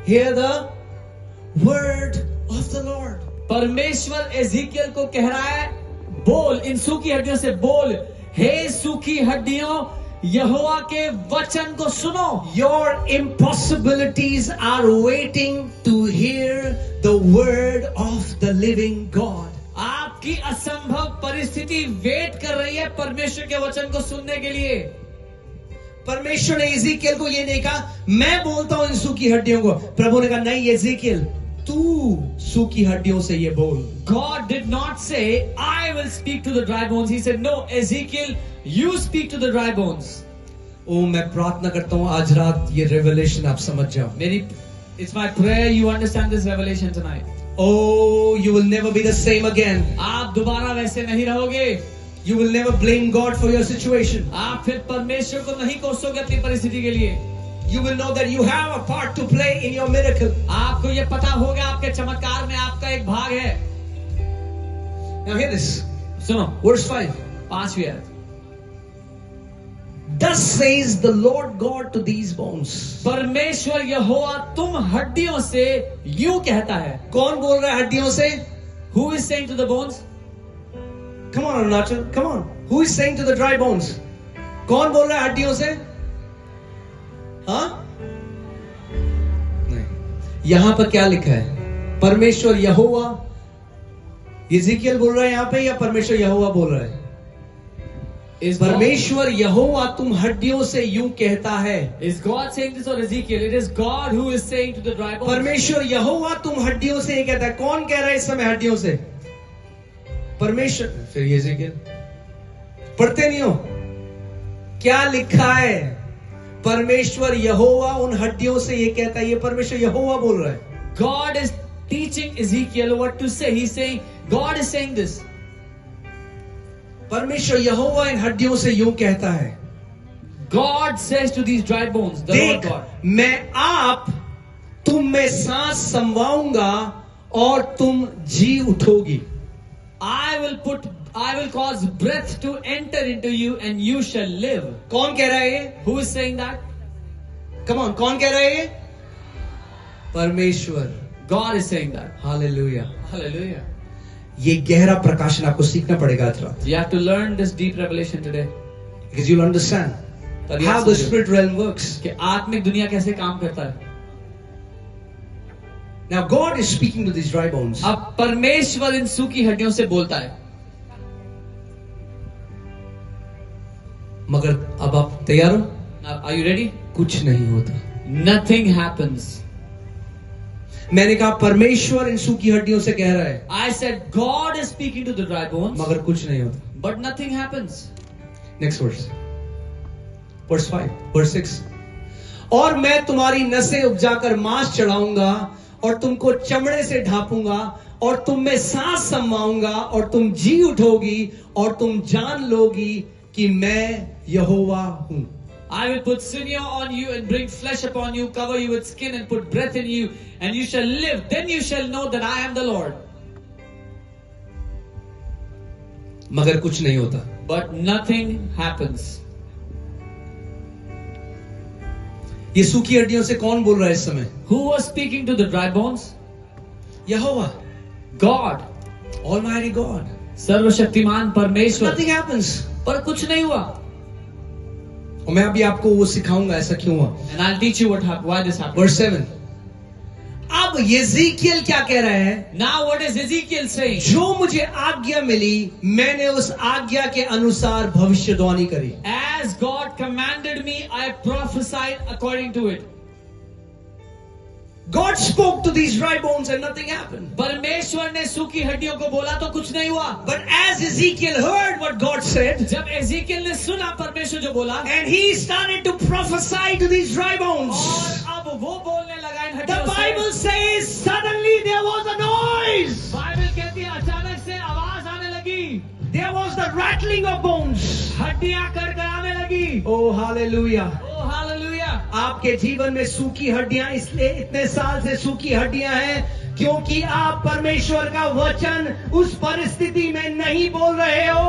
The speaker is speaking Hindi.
hear the word of the Lord. परमेश्वर एजेकियल को कह रहा है, बोल, इन सूखी हड्डियों से बोल, हे सूखी हड्डियों, यहोवा के वचन को सुनो. Your impossibilities are waiting to hear the word of the living God. आपकी असंभव परिस्थिति वेट कर रही है परमेश्वर के वचन को सुनने के लिए. परमेश्वर ने एजेकियल को ये नहीं कहा मैं बोलता हूं इन सूखी हड्डियों को. प्रभु ने कहा नहीं एजेकियल, तू सूखी हड्डियों से ये बोल. God did not say, I will speak to the dry bones. He said, no, Ezekiel, you speak to the dry bones. ओ मैं प्रार्थना करता हूं आज रात ये रेवलेशन आप समझ जाओ. It's my prayer you understand this revelation tonight. Oh, you will never be the same again. आप दोबारा वैसे नहीं रहोगे. You will never blame God for your situation. आप फिर परमेश्वर को नहीं कोसोगे अपनी परिस्थिति के लिए. You will know that you have a part to play in your miracle. आपको ये पता होगा आपके चमत्कार में आपका एक भाग है. Now hear this. सुनो, Verse 5. 5वीं आयत. Thus says the Lord God to these bones. परमेश्वर यहोवा तुम हड्डियों से यूं कहता है. कौन बोल रहा है हड्डियों से? Who is saying to the bones? Come on, Arunachal. Come on. Who is saying to the dry bones? कौन बोल रहा है हड्डियों से? हाँ? नहीं. यहां पर क्या लिखा है? परमेश्वर यहोवा. एजेकियल बोल रहा है यहां पे या परमेश्वर यहोवा बोल रहा है? परमेश्वर यहोवा तुम हड्डियों से यूं कहता है. Is God saying this or Ezekiel? It is God who is saying to the dry bones. परमेश्वर यहोवा तुम हड्डियों से ये कहता है. कौन कह रहा है इस समय हड्डियों से? परमेश्वर. फिर ये एजेकियल पढ़ते नहीं हो? क्या लिखा है? परमेश्वर यहोवा उन हड्डियों से ये कहता है. ये परमेश्वर यहोवा बोल रहा है. God is teaching Ezekiel what to say. He's saying, God is saying this. परमेश्वर यहोवा इन हड्डियों से यूं कहता है. God says to these dry bones, the Lord देख, God, मैं आप तुम में सांस समवाऊंगा और तुम जी उठोगी. I will cause breath to enter into you and you shall live. कौन कह रहा है ये? Who is saying that? Come on, कौन कह रहा है ये? परमेश्वर. God is saying that. Hallelujah. Hallelujah. ये गहरा प्रकाशन आपको सीखना पड़ेगा आज रात. You have to learn this deep revelation today. Because you'll understand how the spirit realm works. कि आत्मिक दुनिया कैसे काम करता है. Now God is speaking to these dry bones. अब परमेश्वर इन सूखी हड्डियों से बोलता है. मगर अब आप तैयार हो? Now, are you ready? कुछ नहीं होता. Nothing happens. मैंने कहा परमेश्वर इन सूखी हड्डियों से कह रहा है. I said God is speaking to the dry bones, मगर कुछ नहीं होता. but nothing happens. Next verse. Verse 5, verse 6. और मैं तुम्हारी नसें उपजाकर मांस चढ़ाऊंगा और तुमको चमड़े से ढांपूंगा और तुम में सांस समाऊंगा और तुम जी उठोगी और तुम जान लोगी कि मैं यहोवा हूं. I will put sinew on you and bring flesh upon you, cover you with skin and put breath in you, and you shall live. Then you shall know that I am the Lord. मगर कुछ नहीं होता. But nothing happens. ये सूखी हड्डियों से कौन बोल रहा है इस समय? Who was speaking to the dry bones? Jehovah. God. Almighty God. सर्वशक्तिमान परमेश्वर. Nothing happens. पर कुछ नहीं हुआ. और मैं अभी आपको वो सिखाऊंगा ऐसा क्यों हुआ. And I'll teach you why this happened. Verse 7. अब एजेकियल क्या कह रहा है? Now what is Ezekiel saying? जो मुझे आज्ञा मिली मैंने उस आज्ञा के अनुसार भविष्यवाणी करी. As God commanded me, I prophesied according to it. God spoke to these dry bones and nothing happened. परमेश्वर ने सूखी हड्डियों को बोला तो कुछ नहीं हुआ. But as Ezekiel heard what God said, जब एजेकियल ने सुना परमेश्वर जो बोला, and he started to prophesy to these dry bones, और अब वो बोलने लगा इन the हड्डियों Bible से. says suddenly there was a noise. Bible कहती है अचानक से आवाज आने लगी. There was the rattling of bones. हड्डियां करकराने लगी. Oh hallelujah. Oh hallelujah. आपके जीवन में सूखी हड्डियां इसलिए इतने साल से सूखी हड्डियां हैं क्योंकि आप परमेश्वर का वचन उस परिस्थिति में नहीं बोल रहे हो.